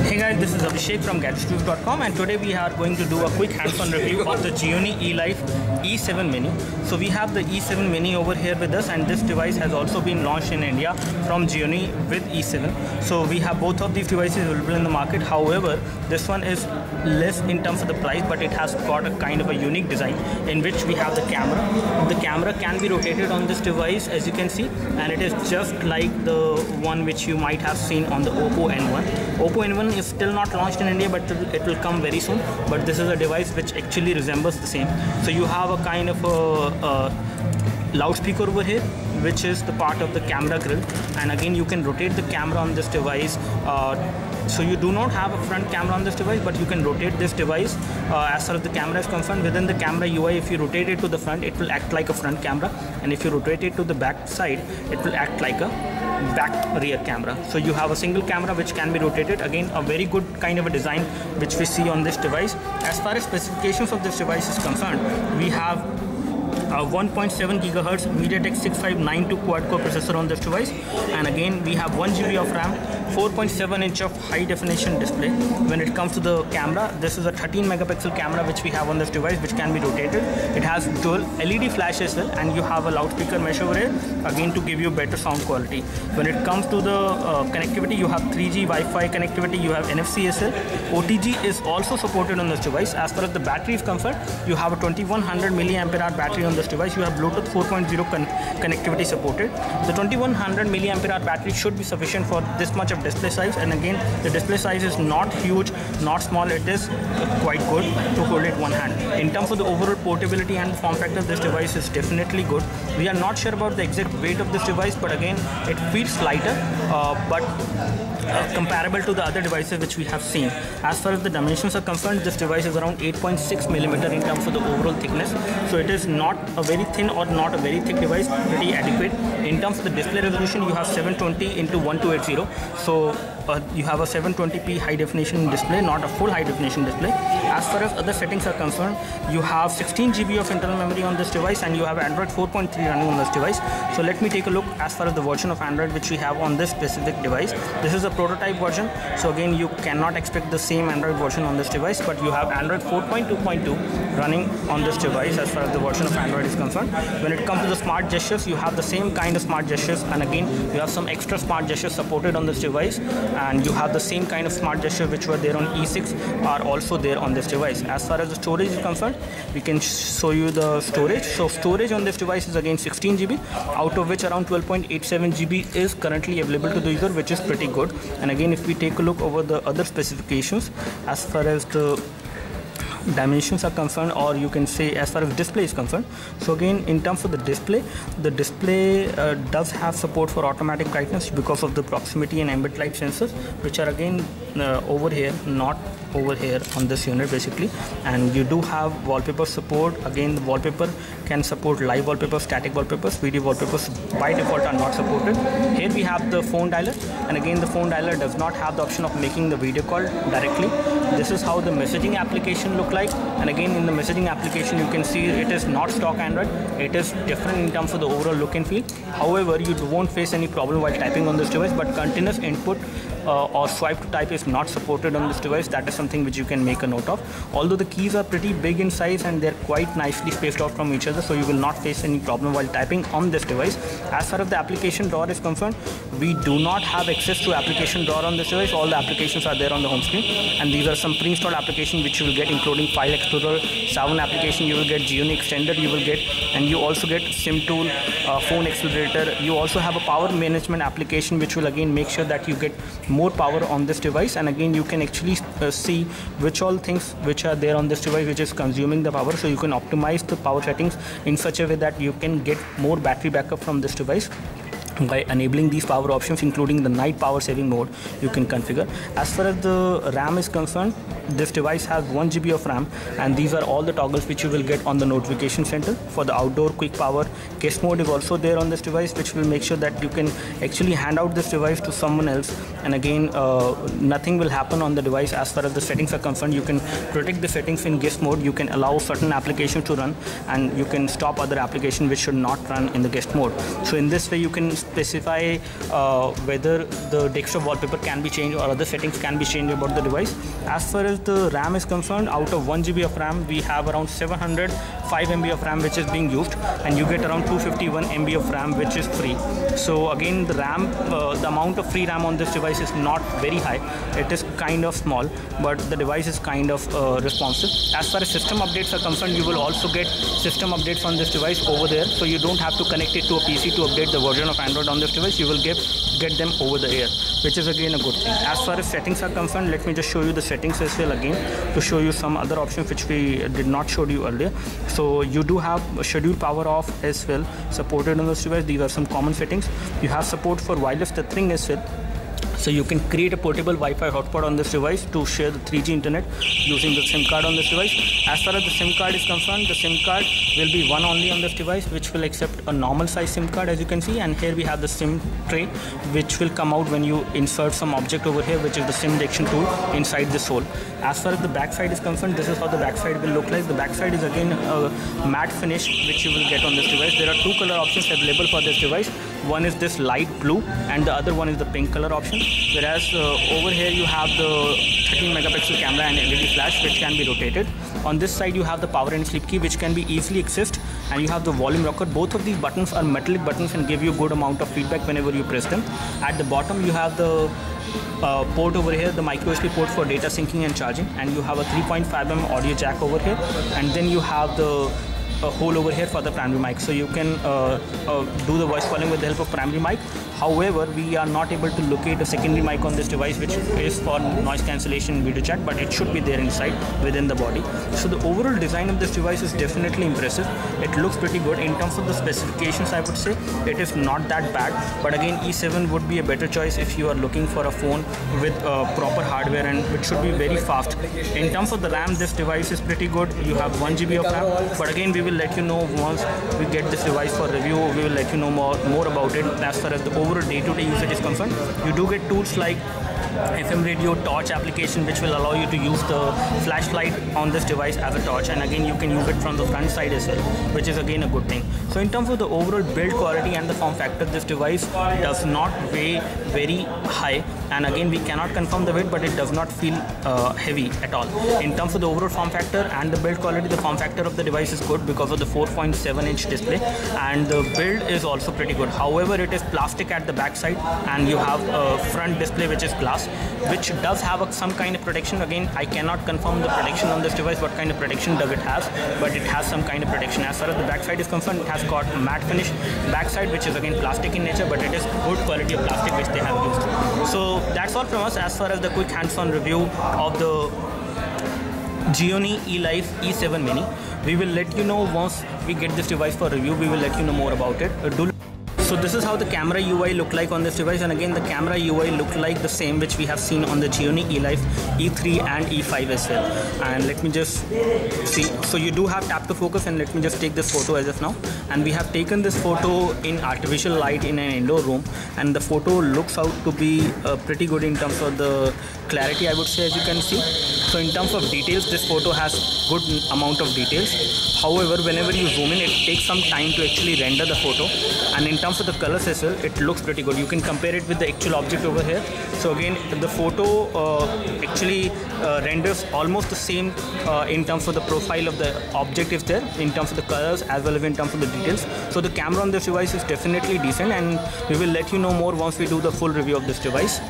Hey guys, this is Abhishek from gadgetsreview.com, and today we are going to do a quick hands-on review of the Gionee Elife E7 Mini. So we have the E7 Mini over here with us, and this device has also been launched in India from Gionee with E7. So we have both of these devices available in the market. However, this one is less in terms of the price, but it has got a kind of a unique design in which we have the camera. The camera can be rotated on this device, as you can see, and it is just like the one which you might have seen on the Oppo N1. Oppo N1 is still not launched in India, but it will come very soon. But this is a device which actually resembles the same. So you have a kind of a loudspeaker over here, which is the part of the camera grill, and again you can rotate the camera on this device. So you do not have a front camera on this device, but you can rotate this device as far as the camera is concerned. Within the camera UI, if you rotate it to the front, it will act like a front camera, and if you rotate it to the back side, it will act like a back rear camera. So you have a single camera which can be rotated. Again, a very good kind of a design which we see on this device. As far as specifications of this device is concerned, we have 1.7 GHz MediaTek 6592 quad-core processor on this device, and again we have 1 GB of RAM, 4.7 inch of high definition display. When it comes to the camera, this is a 13 megapixel camera which we have on this device, which can be rotated. It has dual LED flash as well, and you have a loudspeaker mesh over here, again to give you better sound quality. When it comes to the connectivity, you have 3G Wi-Fi connectivity, you have NFC as well. OTG is also supported on this device. As far as the battery is concerned, you have a 2100 mAh battery on this device. You have Bluetooth 4.0 connectivity supported. The 2100 mAh battery should be sufficient for this much of display size, and again the display size is not huge, not small. It is quite good to hold it one hand. In terms of the overall portability and form factor, this device is definitely good. We are not sure about the exact weight of this device, but again it feels lighter, but comparable to the other devices which we have seen. As far as the dimensions are concerned, this device is around 8.6 millimeter in terms of the overall thickness. So it is not a very thin or not a very thick device, pretty adequate. In terms of the display resolution, you have 720 into 1280. So you have a 720p high definition display, not a full high definition display. As far as other settings are concerned, you have 16 GB of internal memory on this device, and you have Android 4.3 running on this device. So let me take a look as far as the version of Android which we have on this specific device. This is a prototype version, so again you cannot expect the same Android version on this device, but you have Android 4.2.2 running on this device as far as the version of Android is concerned. When it comes to the smart gestures, you have the same kind of smart gestures, and again you have some extra smart gestures supported on this device, and you have the same kind of smart gestures which were there on E6 are also there on this device. As far as the storage is concerned, we can show you the storage. So storage on this device is again 16 GB, out of which around 12.87 GB is currently available to the user, which is pretty good. And again, if we take a look over the other specifications, as far as the dimensions are concerned, or you can say as far as display is concerned, so again in terms of the display does have support for automatic brightness because of the proximity and ambient light sensors, which are again over here, not over here on this unit basically. And you do have wallpaper support. Again, the wallpaper can support live wallpapers, static wallpapers. Video wallpapers by default are not supported. Here we have the phone dialer, and again the phone dialer does not have the option of making the video call directly. This is how the messaging application look like, and again in the messaging application you can see it is not stock Android. It is different in terms of the overall look and feel. However, you won't face any problem while typing on this device, but continuous input or swipe to type is not supported on this device. That is something which you can make a note of. Although the keys are pretty big in size and they're quite nicely spaced out from each other, so you will not face any problem while typing on this device. As far as the application drawer is concerned, we do not have access to application drawer on this device. All the applications are there on the home screen, and these are some pre-installed applications which you will get, including File Explorer, Sound application, you will get Gionee Extender, you will get, and you also get SIM tool, phone accelerator. You also have a power management application which will again make sure that you get more power on this device, and again you can actually see which all things which are there on this device which is consuming the power, so you can optimize the power settings in such a way that you can get more battery backup from this device by enabling these power options, including the night power saving mode you can configure. As far as the RAM is concerned, this device has 1 GB of RAM, and these are all the toggles which you will get on the notification center. For the outdoor quick power, guest mode is also there on this device, which will make sure that you can actually hand out this device to someone else, and again nothing will happen on the device. As far as the settings are concerned, you can protect the settings in guest mode, you can allow certain applications to run, and you can stop other applications which should not run in the guest mode. So in this way you can specify whether the desktop wallpaper can be changed or other settings can be changed about the device. As far as the RAM is concerned, out of 1 GB of RAM, we have around 705 MB of RAM which is being used, and you get around 251 MB of RAM which is free. So again, the RAM, the amount of free RAM on this device is not very high. It is kind of small, but the device is kind of responsive. As far as system updates are concerned, you will also get system updates on this device over there, so you don't have to connect it to a PC to update the version of Android on this device. You will get them over the air, which is again a good thing. As far as settings are concerned, let me just show you the settings as well again, to show you some other options which we did not show you earlier. So you do have schedule power off as well supported on this device. These are some common settings. You have support for wireless tethering as well. So you can create a portable Wi-Fi hotspot on this device to share the 3G internet using the SIM card on this device. As far as the SIM card is concerned, the SIM card will be one only on this device, which will accept a normal size SIM card, as you can see. And here we have the SIM tray, which will come out when you insert some object over here, which is the SIM detection tool inside this hole. As far as the back side is concerned, this is how the back side will look like. The back side is again a matte finish which you will get on this device. There are two color options available for this device. One is this light blue and the other one is the pink color option. Whereas over here you have the 13 megapixel camera and LED flash which can be rotated. On this side you have the power and sleep key which can be easily accessed, and you have the volume rocker. Both of these buttons are metallic buttons and give you a good amount of feedback whenever you press them. At the bottom you have the port over here, the micro USB port for data syncing and charging, and you have a 3.5mm audio jack over here, and then you have the hole over here for the primary mic, so you can do the voice calling with the help of primary mic. However, we are not able to locate a secondary mic on this device which is for noise cancellation video chat, but it should be there inside within the body. So the overall design of this device is definitely impressive. It looks pretty good. In terms of the specifications, I would say it is not that bad, but again E7 would be a better choice if you are looking for a phone with proper hardware and which should be very fast. In terms of the RAM, this device is pretty good. You have 1 GB of RAM, but again we will let you know once we get this device for review. We will let you know more about it. As far as the overall day-to-day usage is concerned, you do get tools like FM radio torch application which will allow you to use the flashlight on this device as a torch, and again you can use it from the front side as well, which is again a good thing. So in terms of the overall build quality and the form factor, this device does not weigh very high, and again we cannot confirm the weight, but it does not feel heavy at all. In terms of the overall form factor and the build quality, the form factor of the device is good because of the 4.7-inch display, and the build is also pretty good. However, it is plastic at the back side, and you have a front display which is glass, which does have some kind of protection. Again, I cannot confirm the protection on this device, what kind of protection does it have, but it has some kind of protection. As far as the back side is concerned, it has got a matte finish backside which is again plastic in nature, but it is good quality of plastic which they have used. So that's all from us as far as the quick hands-on review of the Gionee Elife E7 Mini. We will let you know once we get this device for review. We will let you know more about it. So this is how the camera UI look like on this device, and again the camera UI look like the same which we have seen on the Gionee Elife E3 and E5 as well. And let me just see. So you do have tap to focus, and let me just take this photo as of now. And we have taken this photo in artificial light in an indoor room, and the photo looks out to be pretty good in terms of the clarity, I would say, as you can see. So in terms of details, this photo has good amount of details. However, whenever you zoom in, it takes some time to actually render the photo, and in terms of the colors as well, it looks pretty good. You can compare it with the actual object over here. So again, the photo actually renders almost the same in terms of the profile of the object is there, in terms of the colors as well as in terms of the details. So the camera on this device is definitely decent, and we will let you know more once we do the full review of this device.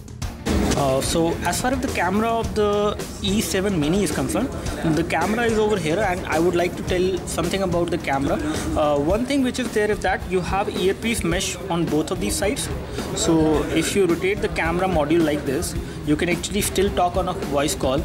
So as far as the camera of the E7 Mini is concerned, the camera is over here, and I would like to tell something about the camera. One thing which is there is that you have earpiece mesh on both of these sides. So if you rotate the camera module like this, you can actually still talk on a voice call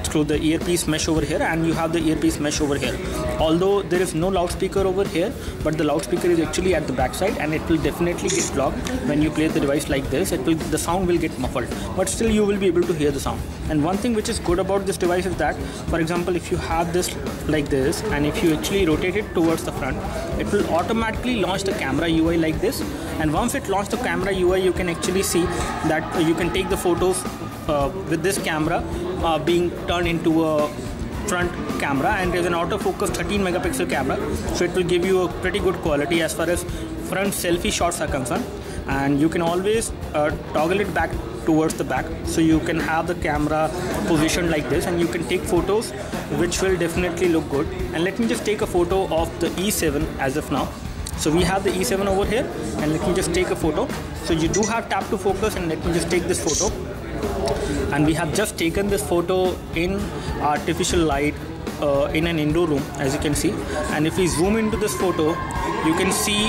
through the earpiece mesh over here, and you have the earpiece mesh over here. Although there is no loudspeaker over here, but the loudspeaker is actually at the back side, and it will definitely get blocked when you play the device like this. The sound will get muffled, but still you will be able to hear the sound. And one thing which is good about this device is that, for example, if you have this like this, and if you actually rotate it towards the front, it will automatically launch the camera UI like this. And once it launches the camera UI, you can actually see that you can take the photos with this camera being turned into a front camera, and there's an autofocus 13 megapixel camera, so it will give you a pretty good quality as far as front selfie shots are concerned. and you can always toggle it back towards the back, so you can have the camera positioned like this and you can take photos which will definitely look good. And let me just take a photo of the E7 as of now. So we have the E7 over here, and let me just take a photo. So you do have tap to focus, and let me just take this photo. And we have just taken this photo in artificial light in an indoor room, as you can see. And if we zoom into this photo, you can see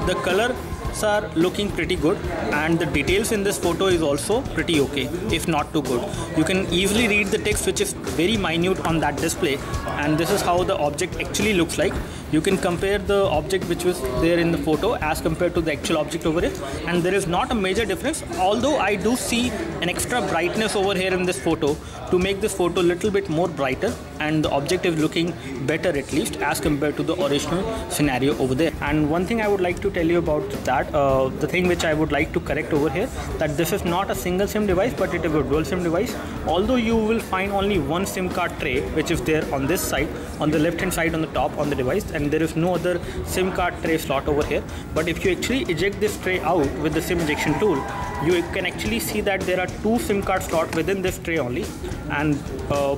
the colors are looking pretty good, and the details in this photo is also pretty okay, if not too good. You can easily read the text which is very minute on that display, and this is how the object actually looks like. You can compare the object which was there in the photo as compared to the actual object over here, and there is not a major difference, although I do see an extra brightness over here in this photo to make this photo a little bit more brighter, and the object is looking better, at least as compared to the original scenario over there. And one thing I would like to tell you about that, the thing which I would like to correct over here, that this is not a single SIM device, but it is a dual SIM device. Although you will find only one SIM card tray which is there on this side, on the left hand side on the top on the device, and there is no other SIM card tray slot over here. But if you actually eject this tray out with the SIM ejection tool, you can actually see that there are two SIM card slots within this tray only, and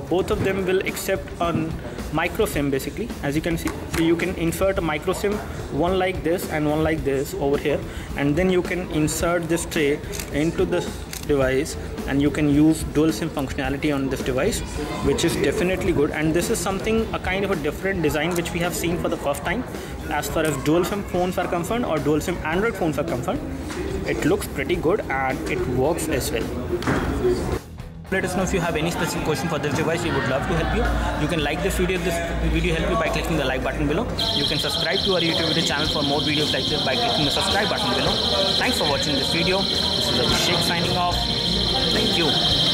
both of them will accept a micro SIM basically, as you can see. So you can insert a micro SIM, one like this and one like this over here, and then you can insert this tray into this device, and you can use dual SIM functionality on this device, which is definitely good. And this is something, a kind of a different design which we have seen for the first time as far as dual SIM phones are concerned, or dual SIM Android phones are concerned. It looks pretty good and it works as well. Let us know if you have any specific question for this device. We would love to help you. You can like this video if this video helped you by clicking the like button below. You can subscribe to our YouTube video channel for more videos like this by clicking the subscribe button below. Thanks for watching this video. This is Abhishek signing off. Thank you.